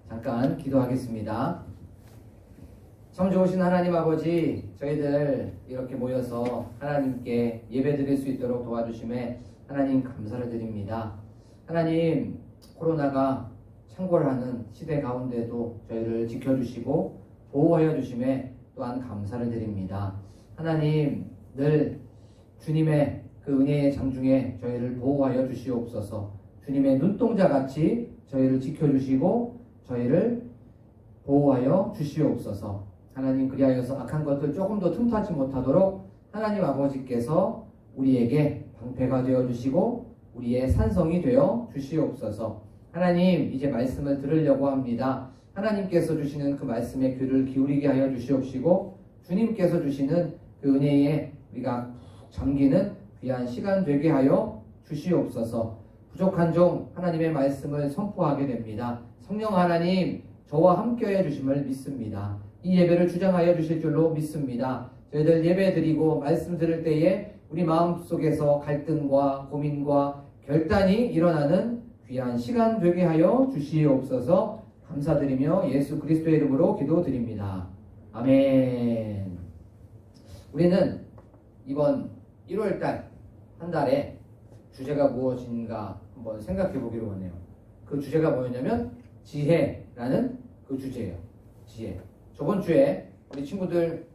잠깐 기도하겠습니다. 참 좋으신 하나님 아버지, 저희들 이렇게 모여서 하나님께 예배드릴 수 있도록 도와주심에 하나님 감사를 드립니다. 하나님, 코로나가 창궐하는 시대 가운데도 저희를 지켜주시고 보호하여 주심에 또한 감사를 드립니다. 하나님, 늘 주님의 그 은혜의 장중에 저희를 보호하여 주시옵소서. 주님의 눈동자같이 저희를 지켜주시고 저희를 보호하여 주시옵소서. 하나님, 그리하여서 악한 것들 조금 더 틈타지 못하도록 하나님 아버지께서 우리에게 방패가 되어주시고 우리의 산성이 되어 주시옵소서. 하나님, 이제 말씀을 들으려고 합니다. 하나님께서 주시는 그 말씀에 귀를 기울이게 하여 주시옵시고 주님께서 주시는 그 은혜에 우리가 푹 잠기는 귀한 시간 되게 하여 주시옵소서. 부족한 종 하나님의 말씀을 선포하게 됩니다. 성령 하나님, 저와 함께해 주심을 믿습니다. 이 예배를 주장하여 주실 줄로 믿습니다. 저희들 예배 드리고 말씀 들을 때에 우리 마음속에서 갈등과 고민과 결단이 일어나는 귀한 시간 되게 하여 주시옵소서. 감사드리며 예수 그리스도의 이름으로 기도드립니다. 아멘. 우리는 이번 1월달 한 달에 주제가 무엇인가 한번 생각해 보기로 하네요. 그 주제가 뭐였냐면 지혜라는 그 주제예요. 지혜. 저번 주에 우리 친구들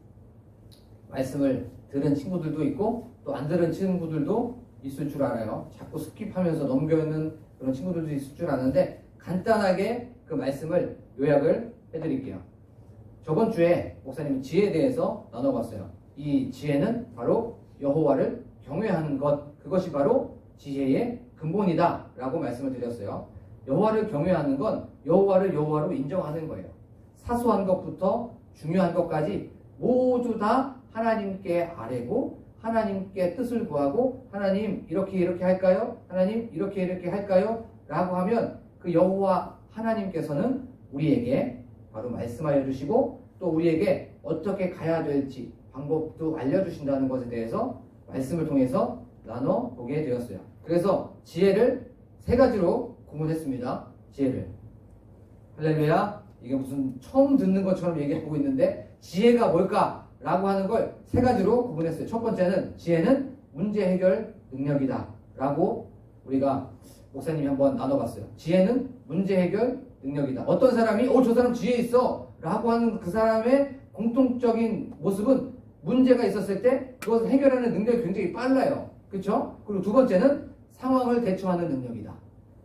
말씀을 들은 친구들도 있고 또 안 들은 친구들도 있을 줄 알아요. 자꾸 스킵하면서 넘겨있는 그런 친구들도 있을 줄 아는데 간단하게 그 말씀을 요약을 해드릴게요. 저번 주에 목사님이 지혜에 대해서 나눠봤어요. 이 지혜는 바로 여호와를 경외하는 것, 그것이 바로 지혜의 근본이다 라고 말씀을 드렸어요. 여호와를 경외하는 건 여호와를 여호와로 인정하는 거예요. 사소한 것부터 중요한 것까지 모두 다 하나님께 아뢰고 하나님께 뜻을 구하고 하나님 이렇게 할까요? 하나님 이렇게 할까요? 라고 하면 그 여호와 하나님께서는 우리에게 바로 말씀하여 주시고 또 우리에게 어떻게 가야 될지 방법도 알려주신다는 것에 대해서 말씀을 통해서 나눠보게 되었어요. 그래서 지혜를 세 가지로 구분했습니다. 지혜를. 할렐루야. 이게 무슨 처음 듣는 것처럼 얘기하고 있는데 지혜가 뭘까? 라고 하는 걸 세 가지로 구분했어요. 첫 번째는 지혜는 문제 해결 능력이다 라고 우리가 목사님이 한번 나눠봤어요. 지혜는 문제 해결 능력이다. 어떤 사람이 저 사람 지혜 있어 라고 하는 그 사람의 공통적인 모습은 문제가 있었을 때 그것을 해결하는 능력이 굉장히 빨라요. 그렇죠? 그리고 두 번째는 상황을 대처하는 능력이다.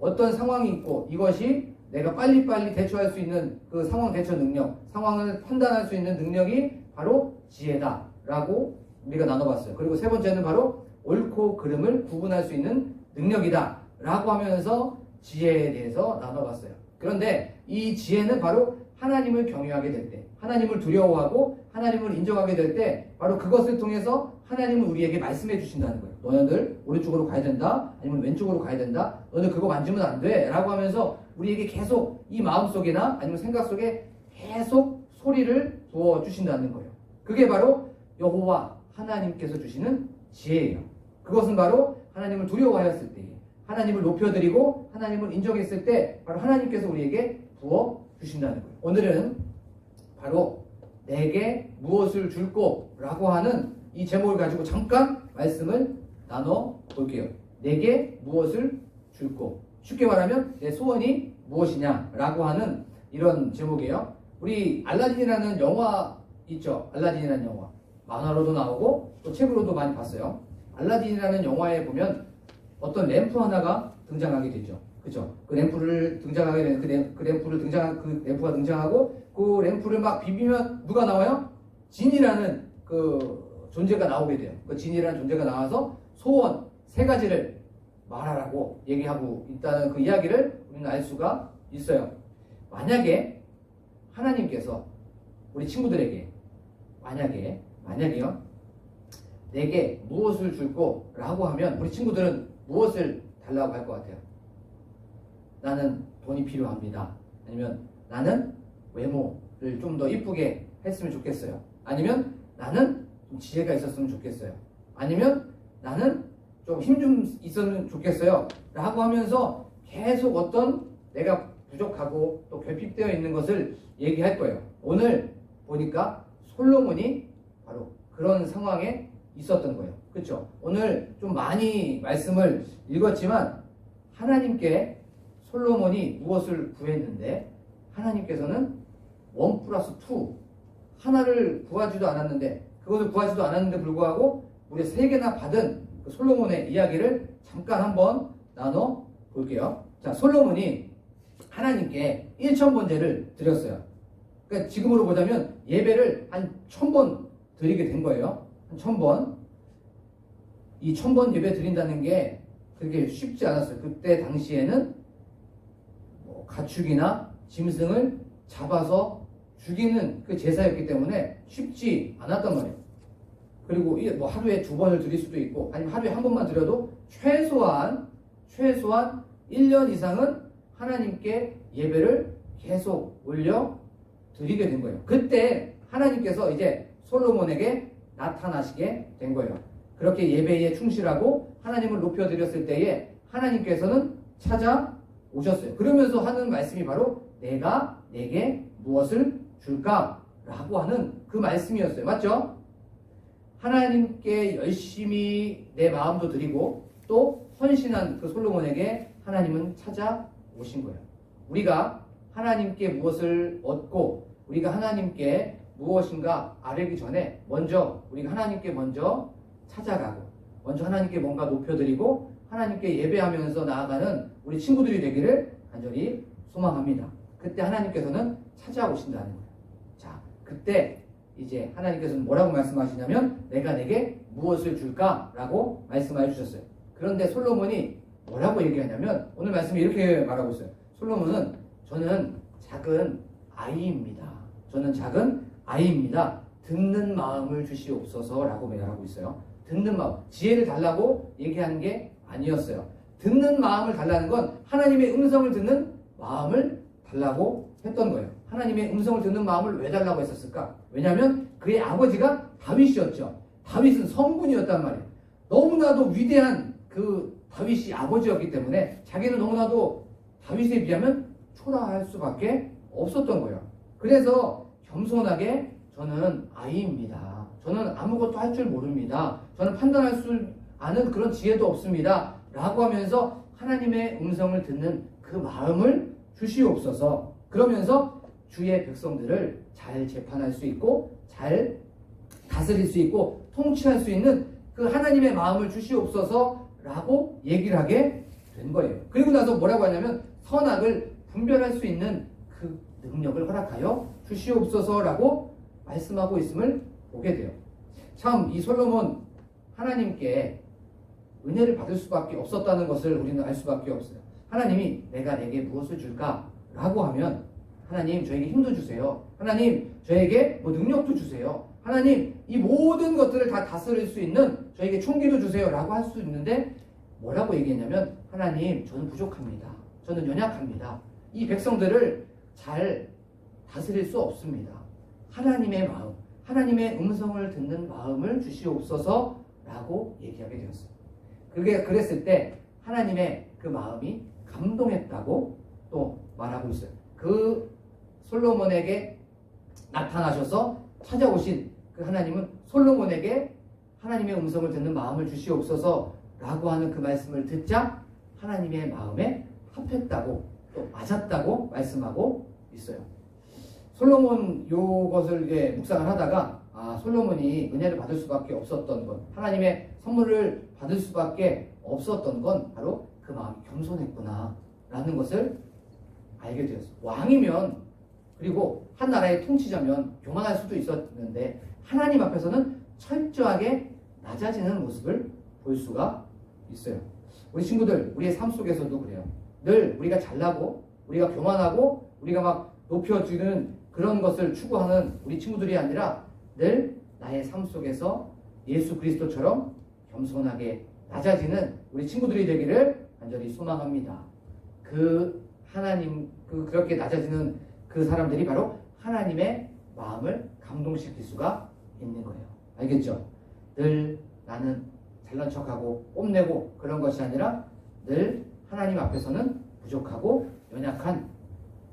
어떤 상황이 있고 이것이 내가 빨리빨리 대처할 수 있는 그 상황 대처 능력, 상황을 판단할 수 있는 능력이 바로 지혜다 라고 우리가 나눠봤어요. 그리고 세 번째는 바로 옳고 그름을 구분할 수 있는 능력이다 라고 하면서 지혜에 대해서 나눠봤어요. 그런데 이 지혜는 바로 하나님을 경외하게 될 때, 하나님을 두려워하고 하나님을 인정하게 될 때 바로 그것을 통해서 하나님은 우리에게 말씀해 주신다는 거예요. 너네들 오른쪽으로 가야 된다, 아니면 왼쪽으로 가야 된다, 너네 그거 만지면 안 돼 라고 하면서 우리에게 계속 이 마음속이나 아니면 생각 속에 계속 소리를 부어주신다는 거예요. 그게 바로 여호와 하나님께서 주시는 지혜예요. 그것은 바로 하나님을 두려워하였을 때, 하나님을 높여드리고 하나님을 인정했을 때 바로 하나님께서 우리에게 부어주신다는 거예요. 오늘은 바로 내게 무엇을 줄꼬 라고 하는 이 제목을 가지고 잠깐 말씀을 나눠볼게요. 내게 무엇을 줄꼬. 쉽게 말하면 내 소원이 무엇이냐 라고 하는 이런 제목이에요. 우리 알라딘이라는 영화 있죠. 알라딘이라는 영화. 만화로도 나오고 또 책으로도 많이 봤어요. 알라딘이라는 영화에 보면 어떤 램프 하나가 등장하게 되죠. 그죠? 그 램프를 등장하게 되는 그 램프가 등장하고 그 램프를 막 비비면 누가 나와요? 진이라는 그 존재가 나오게 돼요. 그 진이라는 존재가 나와서 소원 세 가지를 말하라고 얘기하고 있다는 그 이야기를 우리는 알 수가 있어요. 만약에 하나님께서 우리 친구들에게 만약에요 내게 무엇을 줄꼬 라고 하면 우리 친구들은 무엇을 달라고 할 것 같아요? 나는 돈이 필요합니다. 아니면 나는 외모를 좀 더 이쁘게 했으면 좋겠어요. 아니면 나는 좀 지혜가 있었으면 좋겠어요. 아니면 나는 좀 힘 좀 있었으면 좋겠어요 라고 하면서 계속 어떤 내가 부족하고 또 결핍되어 있는 것을 얘기할 거예요. 오늘 보니까 솔로몬이 바로 그런 상황에 있었던 거예요. 그렇죠? 오늘 좀 많이 말씀을 읽었지만 하나님께 솔로몬이 무엇을 구했는데 하나님께서는 1+2 하나를 구하지도 않았는데 그것을 구하지도 않았는데 불구하고 우리 3개나 받은 그 솔로몬의 이야기를 잠깐 한번 나눠 볼게요. 자, 솔로몬이 하나님께 1000번제를 드렸어요. 그러니까 지금으로 보자면 예배를 한 1000번 드리게 된 거예요. 한 1000번. 이 1000번 예배 드린다는 게 그렇게 쉽지 않았어요. 그때 당시에는 뭐 가축이나 짐승을 잡아서 죽이는 그 제사였기 때문에 쉽지 않았단 말이에요. 그리고 뭐 하루에 2번을 드릴 수도 있고 아니면 하루에 1번만 드려도 최소한 1년 이상은 하나님께 예배를 계속 올려 드리게 된 거예요. 그때 하나님께서 이제 솔로몬에게 나타나시게 된 거예요. 그렇게 예배에 충실하고 하나님을 높여드렸을 때에 하나님께서는 찾아오셨어요. 그러면서 하는 말씀이 바로 내가 내게 무엇을 줄까? 라고 하는 그 말씀이었어요. 맞죠? 하나님께 열심히 내 마음도 드리고 또 헌신한 그 솔로몬에게 하나님은 찾아오신 거예요. 우리가 하나님께 무엇을 얻고 우리가 하나님께 무엇인가 아뢰기 전에 먼저 우리가 하나님께 먼저 찾아가고 먼저 하나님께 뭔가 높여드리고 하나님께 예배하면서 나아가는 우리 친구들이 되기를 간절히 소망합니다. 그때 하나님께서는 찾아오신다는 거예요. 자, 그때 이제 하나님께서는 뭐라고 말씀하시냐면 내가 내게 무엇을 줄까? 라고 말씀해 주셨어요. 그런데 솔로몬이 뭐라고 얘기하냐면 오늘 말씀이 이렇게 말하고 있어요. 솔로몬은 저는 작은 아이입니다. 저는 작은 아이입니다. 듣는 마음을 주시옵소서 라고 말하고 있어요. 듣는 마음, 지혜를 달라고 얘기하는 게 아니었어요. 듣는 마음을 달라는 건 하나님의 음성을 듣는 마음을 달라고 했던 거예요. 하나님의 음성을 듣는 마음을 왜 달라고 했었을까? 왜냐하면 그의 아버지가 다윗이었죠. 다윗은 성군이었단 말이에요. 너무나도 위대한 그 다윗이 아버지였기 때문에 자기는 너무나도 다윗에 비하면 초라할 수밖에 없었던 거예요. 그래서 겸손하게 저는 아이입니다. 저는 아무것도 할 줄 모릅니다. 저는 판단할 수 아는 그런 지혜도 없습니다. 라고 하면서 하나님의 음성을 듣는 그 마음을 주시옵소서. 그러면서 주의 백성들을 잘 재판할 수 있고 잘 다스릴 수 있고 통치할 수 있는 그 하나님의 마음을 주시옵소서 라고 얘기를 하게 된 거예요. 그리고 나서 뭐라고 하냐면 선악을 분별할 수 있는 그 능력을 허락하여 주시옵소서 라고 말씀하고 있음을 보게 돼요. 참 이 솔로몬 하나님께 은혜를 받을 수밖에 없었다는 것을 우리는 알 수밖에 없어요. 하나님이 내가 내게 무엇을 줄까? 라고 하면 하나님 저에게 힘도 주세요. 하나님 저에게 뭐 능력도 주세요. 하나님 이 모든 것들을 다 다스릴 수 있는 저에게 총기도 주세요. 라고 할 수 있는데 뭐라고 얘기했냐면 하나님 저는 부족합니다. 저는 연약합니다. 이 백성들을 잘 다스릴 수 없습니다. 하나님의 마음, 하나님의 음성을 듣는 마음을 주시옵소서 라고 얘기하게 되었어요. 그게 그랬을 때 하나님의 그 마음이 감동했다고 또 말하고 있어요. 그 솔로몬에게 나타나셔서 찾아오신 그 하나님은 솔로몬에게 하나님의 음성을 듣는 마음을 주시옵소서 라고 하는 그 말씀을 듣자 하나님의 마음에 합했다고 또 맞았다고 말씀하고 있어요. 솔로몬 요것을 묵상을 하다가 솔로몬이 은혜를 받을 수밖에 없었던 것, 하나님의 선물을 받을 수밖에 없었던 건 바로 그 마음이 겸손했구나 라는 것을 알게 되었어요. 왕이면 그리고 한 나라의 통치자면 교만할 수도 있었는데 하나님 앞에서는 철저하게 낮아지는 모습을 볼 수가 있어요. 우리 친구들, 우리의 삶 속에서도 그래요. 늘 우리가 잘나고 우리가 교만하고 우리가 막 높여주는 그런 것을 추구하는 우리 친구들이 아니라 늘 나의 삶 속에서 예수 그리스도처럼 겸손하게 낮아지는 우리 친구들이 되기를 간절히 소망합니다. 그렇게 낮아지는 그 사람들이 바로 하나님의 마음을 감동시킬 수가 있는 거예요. 알겠죠? 늘 나는 잘난 척하고 뽐내고 그런 것이 아니라 늘 하나님 앞에서는 부족하고 연약한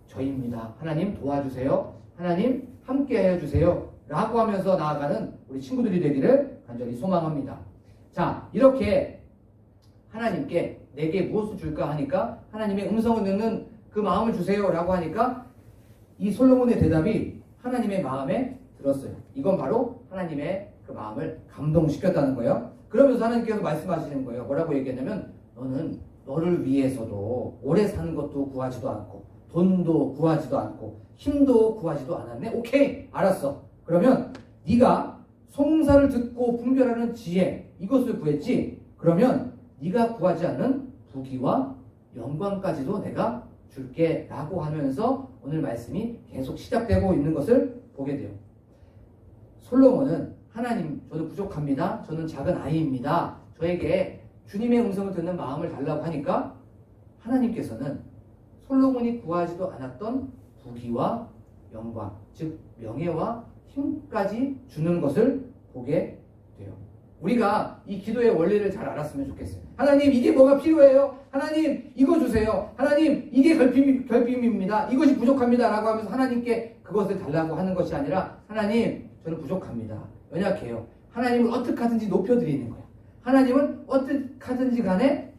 저입니다. 하나님 도와주세요. 하나님 함께 해주세요. 라고 하면서 나아가는 우리 친구들이 되기를 간절히 소망합니다. 자, 이렇게 하나님께 내게 무엇을 줄까 하니까 하나님의 음성을 듣는 그 마음을 주세요 라고 하니까 이 솔로몬의 대답이 하나님의 마음에 들었어요. 이건 바로 하나님의 그 마음을 감동시켰다는 거예요. 그러면서 하나님께서 말씀하시는 거예요. 뭐라고 얘기했냐면 너는 너를 위해서도 오래 사는 것도 구하지도 않고 돈도 구하지도 않고 힘도 구하지도 않았네. 오케이, 알았어. 그러면 네가 송사를 듣고 분별하는 지혜, 이것을 구했지. 그러면 네가 구하지 않는 부귀와 영광까지도 내가 줄게 라고 하면서 오늘 말씀이 계속 시작되고 있는 것을 보게 돼요. 솔로몬은 하나님, 저는 부족합니다. 저는 작은 아이입니다. 저에게 주님의 음성을 듣는 마음을 달라고 하니까 하나님께서는 솔로몬이 구하지도 않았던 부귀와 영광, 즉 명예와 힘까지 주는 것을 보게 돼요. 우리가 이 기도의 원리를 잘 알았으면 좋겠어요. 하나님, 이게 뭐가 필요해요? 하나님, 이거 주세요. 하나님, 이게 결핍입니다. 이것이 부족합니다. 라고 하면서 하나님께 그것을 달라고 하는 것이 아니라 하나님, 저는 부족합니다. 연약해요. 하나님을 어떻게 하든지 높여드리는 거예요. 하나님은 어떻게 하든지 간에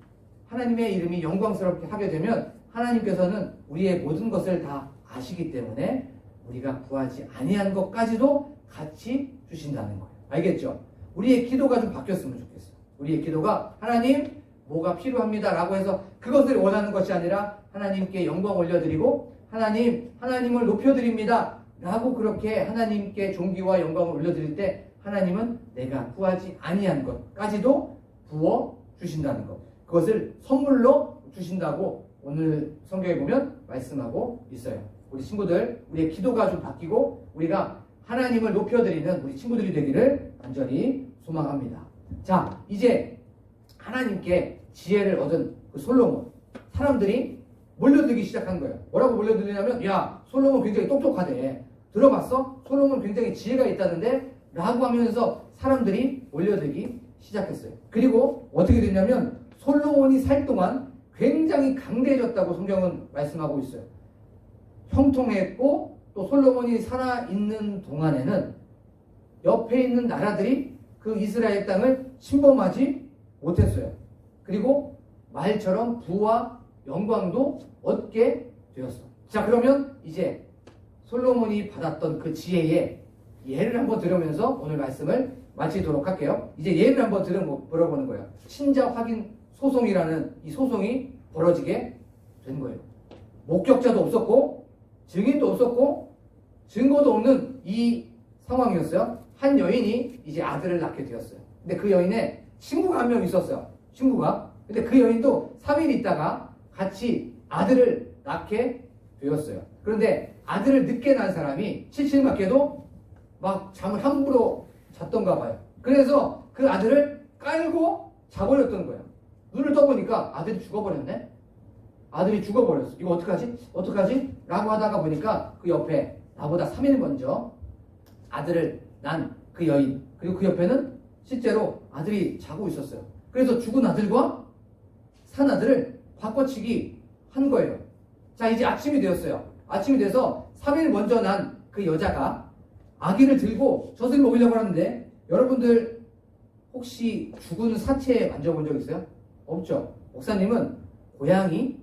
하나님의 이름이 영광스럽게 하게 되면 하나님께서는 우리의 모든 것을 다 아시기 때문에 우리가 구하지 아니한 것까지도 같이 주신다는 거예요. 알겠죠? 우리의 기도가 좀 바뀌었으면 좋겠어요. 우리의 기도가 하나님 뭐가 필요합니다 라고 해서 그것을 원하는 것이 아니라 하나님께 영광 올려드리고 하나님을 높여드립니다 라고 그렇게 하나님께 존귀와 영광을 올려드릴 때 하나님은 내가 구하지 아니한 것까지도 부어 주신다는 것, 그것을 선물로 주신다고 오늘 성경에 보면 말씀하고 있어요. 우리 친구들, 우리의 기도가 좀 바뀌고 우리가 하나님을 높여드리는 우리 친구들이 되기를 간절히 소망합니다. 자, 이제 하나님께 지혜를 얻은 그 솔로몬, 사람들이 몰려들기 시작한 거예요. 뭐라고 몰려들냐면, 야, 솔로몬 굉장히 똑똑하대. 들어봤어? 솔로몬 굉장히 지혜가 있다는데? 라고 하면서 사람들이 몰려들기 시작했어요. 그리고 어떻게 됐냐면 솔로몬이 살 동안 굉장히 강대해졌다고 성경은 말씀하고 있어요. 형통했고 또 솔로몬이 살아있는 동안에는 옆에 있는 나라들이 그 이스라엘 땅을 침범하지 못했어요. 그리고 말처럼 부와 영광도 얻게 되었어. 자, 그러면 이제 솔로몬이 받았던 그 지혜의 예를 한번 들으면서 오늘 말씀을 마치도록 할게요. 이제 예를 한번 들어보는 거예요. 친자 확인 소송이라는 이 소송이 벌어지게 된 거예요. 목격자도 없었고 증인도 없었고 증거도 없는 이 상황이었어요. 한 여인이 이제 아들을 낳게 되었어요. 근데 그 여인의 친구가 한 명 있었어요. 친구가. 근데 그 여인도 3일 있다가 같이 아들을 낳게 되었어요. 그런데 아들을 늦게 낳은 사람이 칠칠맞게도 막 잠을 함부로 잤던가 봐요. 그래서 그 아들을 깔고 자버렸던 거예요. 눈을 떠보니까 아들이 죽어버렸네? 아들이 죽어버렸어. 이거 어떡하지? 어떡하지? 라고 하다가 보니까 그 옆에 나보다 3일 먼저 아들을 낳은 그 여인, 그리고 그 옆에는 실제로 아들이 자고 있었어요. 그래서 죽은 아들과 산 아들을 바꿔치기 한 거예요. 자, 이제 아침이 되었어요. 아침이 돼서 3일 먼저 난 그 여자가 아기를 들고 젖을 먹이려고 하는데, 여러분들 혹시 죽은 사체 만져본 적 있어요? 없죠? 목사님은 고양이,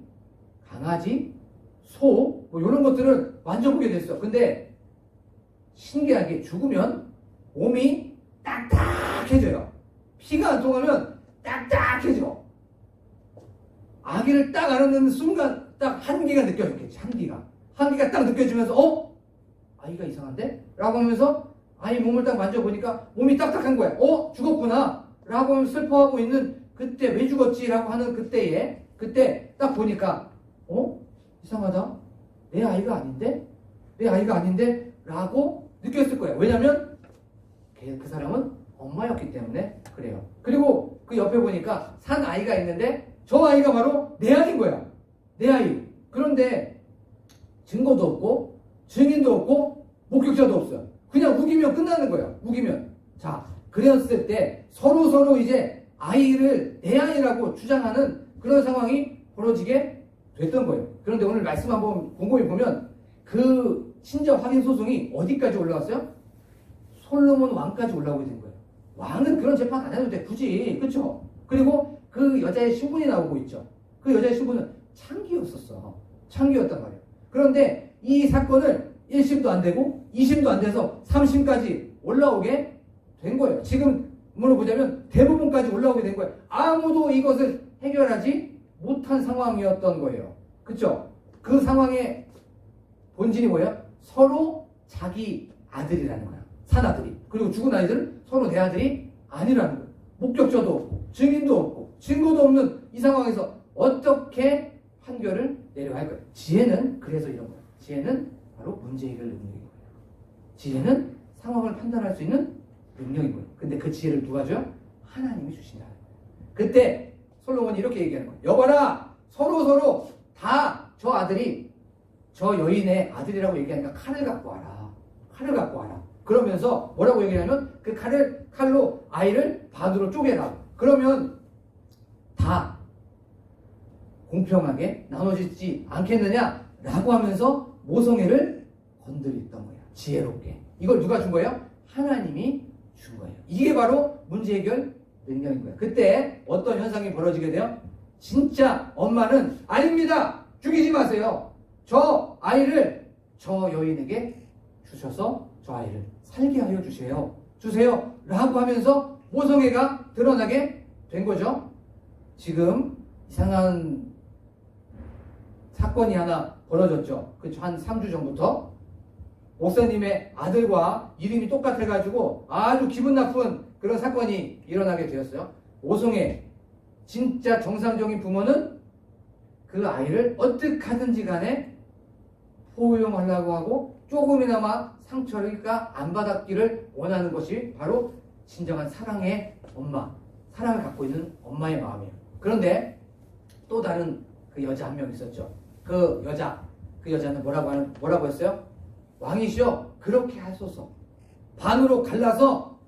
강아지, 소, 뭐 이런 것들을 만져보게 됐어요. 근데 신기하게 죽으면 몸이 딱딱해져요. 피가 안 통하면 딱딱해져. 아기를 딱 안는 순간 딱 한기가 느껴졌겠지. 한기가 딱 느껴지면서 아이가 이상한데? 라고 하면서 아이 몸을 딱 만져보니까 몸이 딱딱한 거야. 죽었구나 라고 하면서 슬퍼하고 있는 그때, 왜 죽었지? 라고 하는 그때 딱 보니까 이상하다. 내 아이가 아닌데? 라고 느꼈을 거예요. 왜냐면 그 사람은 엄마였기 때문에 그래요. 그리고 그 옆에 보니까 산 아이가 있는데 저 아이가 바로 내 아이인 거야. 내 아이. 그런데 증거도 없고 증인도 없고 목격자도 없어요. 그냥 우기면 끝나는 거예요. 우기면. 자, 그랬을 때 서로 이제 아이를 내 아이라고 주장하는 그런 상황이 벌어지게 됐던 거예요. 그런데 오늘 말씀 한번 곰곰이 보면 그 친자 확인 소송이 어디까지 올라왔어요? 솔로몬 왕까지 올라오게 된 거예요. 왕은 그런 재판 안 해도 돼, 굳이. 그렇죠? 그리고 그 여자의 신분이 나오고 있죠. 그 여자의 신분은 창기였었어. 창기였단 말이에요. 그런데 이 사건을 1심도 안 되고 2심도 안 돼서 3심까지 올라오게 된 거예요. 지금으로 보자면 대부분까지 올라오게 된 거예요. 아무도 이것을 해결하지 못한 상황이었던 거예요. 그렇죠? 그 상황의 본질이 뭐예요? 서로 자기 아들이라는 거야. 산 아들이. 그리고 죽은 아이들은 서로 내 아들이 아니라는 거예요. 목격자도 없고 증인도 없고 증거도 없는 이 상황에서 어떻게 판결을 내려야 할 거예요. 지혜는 그래서 이런 거예요. 지혜는 바로 문제 해결 능력인 거예요. 지혜는 상황을 판단할 수 있는 능력인 거예요. 근데 그 지혜를 누가 줘요? 하나님이 주신다는 거예요. 그때 솔로몬이 이렇게 얘기하는 거예요. 여봐라, 서로 다 저 아들이 저 여인의 아들이라고 얘기하니까 칼을 갖고 와라. 칼을 갖고 와라. 그러면서 뭐라고 얘기하냐면 그 칼로 아이를 반으로 쪼개라. 그러면 다 공평하게 나눠지지 않겠느냐라고 하면서 모성애를 건드렸던 거예요. 지혜롭게. 이걸 누가 준 거예요? 하나님이 준 거예요. 이게 바로 문제 해결 능력인 거예요. 그때 어떤 현상이 벌어지게 돼요? 진짜 엄마는 아닙니다. 죽이지 마세요. 저 아이를 저 여인에게 주셔서 저 아이를 살게 하여 주세요 라고 하면서 모성애가 드러나게 된 거죠. 지금 이상한 사건이 하나 벌어졌죠. 그쵸? 한 3주 전부터 목사님의 아들과 이름이 똑같아가지고 아주 기분 나쁜 그런 사건이 일어나게 되었어요. 모성애. 진짜 정상적인 부모는 그 아이를 어떻게 하든지 간에 포용하려고 하고 조금이나마 상처가 안 받았기를 원하는 것이 바로 진정한 사랑의 엄마, 사랑을 갖고 있는 엄마의 마음이에요. 그런데 또 다른 그 여자 한 명 있었죠. 그 여자는 뭐라고 했어요? 왕이시여, 그렇게 하소서. 반으로 갈라서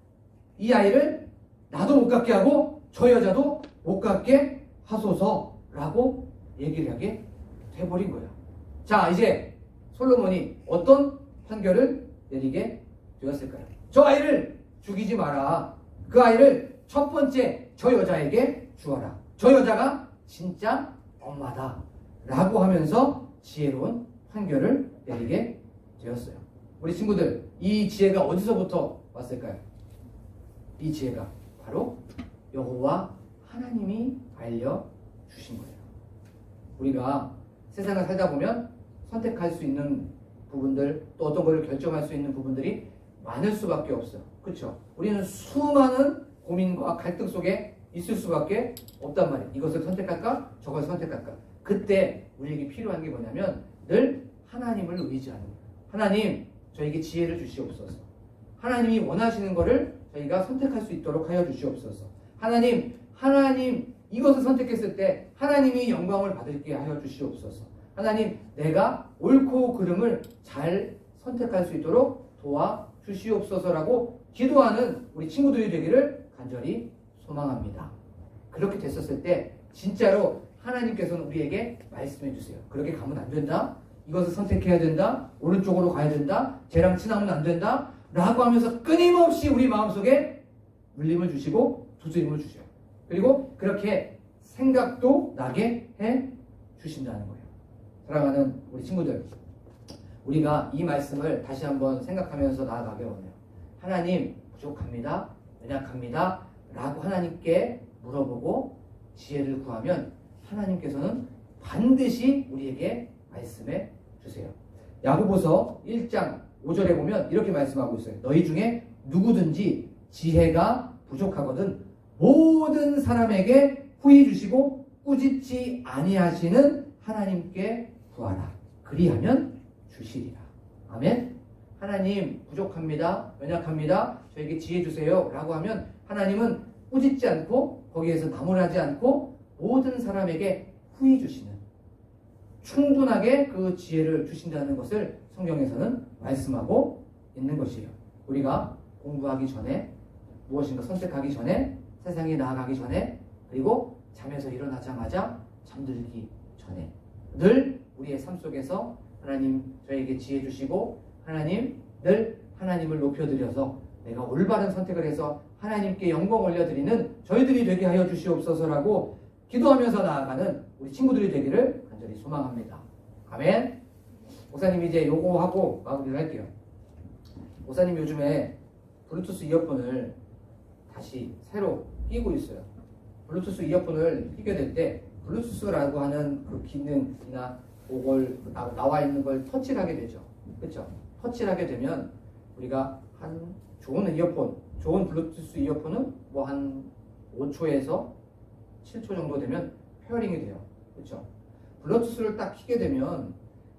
이 아이를 나도 못 갖게 하고 저 여자도 못 갖게 하소서라고 얘기를 하게 돼버린 거예요. 자, 이제 솔로몬이 어떤 판결을 내리게 되었을까요? 저 아이를 죽이지 마라. 그 아이를 첫 번째 저 여자에게 주어라. 저 여자가 진짜 엄마다 라고 하면서 지혜로운 판결을 내리게 되었어요. 우리 친구들, 이 지혜가 어디서부터 왔을까요? 이 지혜가 바로 여호와 하나님이 알려주신 거예요. 우리가 세상을 살다 보면 선택할 수 있는 부분들, 또 어떤 것을 결정할 수 있는 부분들이 많을 수밖에 없어요. 그렇죠? 우리는 수많은 고민과 갈등 속에 있을 수밖에 없단 말이에요. 이것을 선택할까? 저걸 선택할까? 그때 우리에게 필요한 게 뭐냐면 늘 하나님을 의지하는 거예요. 하나님, 저에게 지혜를 주시옵소서. 하나님이 원하시는 것을 저희가 선택할 수 있도록 하여 주시옵소서. 하나님, 이것을 선택했을 때 하나님이 영광을 받게 하여 주시옵소서. 하나님, 내가 옳고 그름을 잘 선택할 수 있도록 도와주시옵소서라고 기도하는 우리 친구들이 되기를 간절히 소망합니다. 그렇게 됐었을 때 진짜로 하나님께서는 우리에게 말씀해 주세요. 그렇게 가면 안 된다. 이것을 선택해야 된다. 오른쪽으로 가야 된다. 쟤랑 친하면 안 된다. 라고 하면서 끊임없이 우리 마음속에 울림을 주시고 두드림을 주셔요. 그리고 그렇게 생각도 나게 해 주신다는 거예요. 사랑하는 우리 친구들, 우리가 이 말씀을 다시 한번 생각하면서 나아가게 원해요. 하나님, 부족합니다. 연약합니다. 라고 하나님께 물어보고 지혜를 구하면 하나님께서는 반드시 우리에게 말씀해 주세요. 야고보서 1장 5절에 보면 이렇게 말씀하고 있어요. 너희 중에 누구든지 지혜가 부족하거든 모든 사람에게 후히 주시고 꾸짖지 아니하시는 하나님께 구하라. 그리하면 주시리라. 아멘. 하나님, 부족합니다. 연약합니다. 저에게 지혜 주세요. 라고 하면 하나님은 꾸짖지 않고 거기에서 나무라지 않고 모든 사람에게 후히 주시는, 충분하게 그 지혜를 주신다는 것을 성경에서는 말씀하고 있는 것이에요. 우리가 공부하기 전에, 무엇인가 선택하기 전에, 세상에 나아가기 전에, 그리고 잠에서 일어나자마자 잠들기 전에 늘 우리의 삶 속에서 하나님 저에게 지혜 주시고 하나님 늘 하나님을 높여드려서 내가 올바른 선택을 해서 하나님께 영광 올려드리는 저희들이 되게 하여 주시옵소서라고 기도하면서 나아가는 우리 친구들이 되기를 간절히 소망합니다. 아멘. 목사님 이제 요거 하고 마무리를 할게요. 목사님 요즘에 블루투스 이어폰을 다시 새로 끼고 있어요. 블루투스 이어폰을 끼게 될 때 블루투스라고 하는 그 기능이나 그걸 나와 있는 걸 터치를 하게 되죠. 그렇죠? 터치를 하게 되면 우리가 한 좋은 이어폰, 좋은 블루투스 이어폰은 뭐 한 5초에서 7초 정도 되면 페어링이 돼요. 그렇죠? 블루투스를 딱 켜게 되면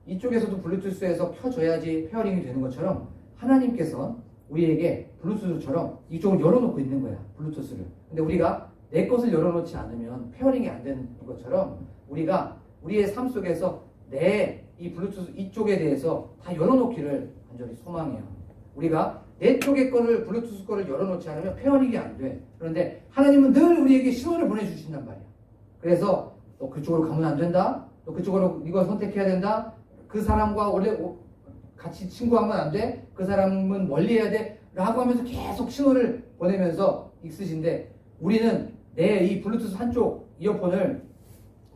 이쪽에서도 블루투스에서 켜줘야지 페어링이 되는 것처럼 하나님께서 우리에게 블루투스처럼 이쪽을 열어놓고 있는 거야. 블루투스를. 근데 우리가 내 것을 열어놓지 않으면 페어링이 안 되는 것처럼 우리가 우리의 삶 속에서 내 이 블루투스 이쪽에 대해서 다 열어놓기를 간절히 소망해요. 우리가 내 쪽의 거를 블루투스 거를 열어놓지 않으면 페어링이 안 돼. 그런데 하나님은 늘 우리에게 신호를 보내주신단 말이야. 그래서 너 그쪽으로 가면 안 된다. 너 그쪽으로 이걸 선택해야 된다. 그 사람과 원래 같이 친구하면 안 돼. 그 사람은 멀리해야 돼. 라고 하면서 계속 신호를 보내면서 있으신데 우리는 내 이 블루투스 한쪽 이어폰을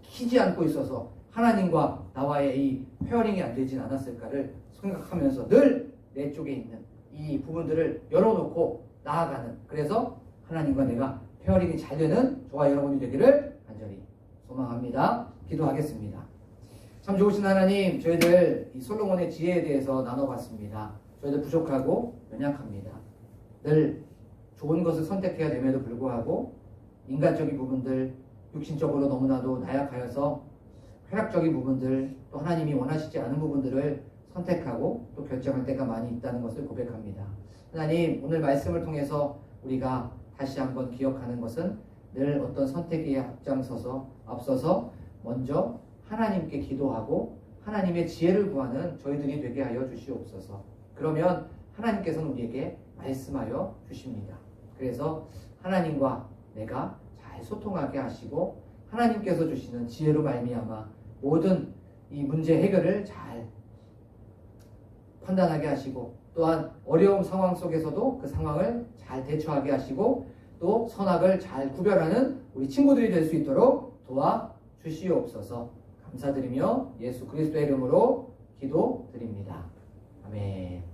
키지 않고 있어서 하나님과 나와의 이 페어링이 안 되진 않았을까를 생각하면서 늘 내 쪽에 있는 이 부분들을 열어놓고 나아가는, 그래서 하나님과 내가 페어링이 잘 되는 저와 여러분이 되기를 간절히 소망합니다. 기도하겠습니다. 참 좋으신 하나님, 저희들 이 솔로몬의 지혜에 대해서 나눠봤습니다. 저희들 부족하고 연약합니다. 늘 좋은 것을 선택해야 됨에도 불구하고 인간적인 부분들, 육신적으로 너무나도 나약하여서 쾌락적인 부분들, 또 하나님이 원하시지 않은 부분들을 선택하고 또 결정할 때가 많이 있다는 것을 고백합니다. 하나님, 오늘 말씀을 통해서 우리가 다시 한번 기억하는 것은 늘 어떤 선택에 앞서서 먼저 하나님께 기도하고 하나님의 지혜를 구하는 저희들이 되게 하여 주시옵소서. 그러면 하나님께서는 우리에게 말씀하여 주십니다. 그래서 하나님과 내가 잘 소통하게 하시고 하나님께서 주시는 지혜로 말미암아 모든 이 문제 해결을 잘 판단하게 하시고 또한 어려운 상황 속에서도 그 상황을 잘 대처하게 하시고 또 선악을 잘 구별하는 우리 친구들이 될 수 있도록 도와주시옵소서. 감사드리며 예수 그리스도의 이름으로 기도드립니다. 아멘.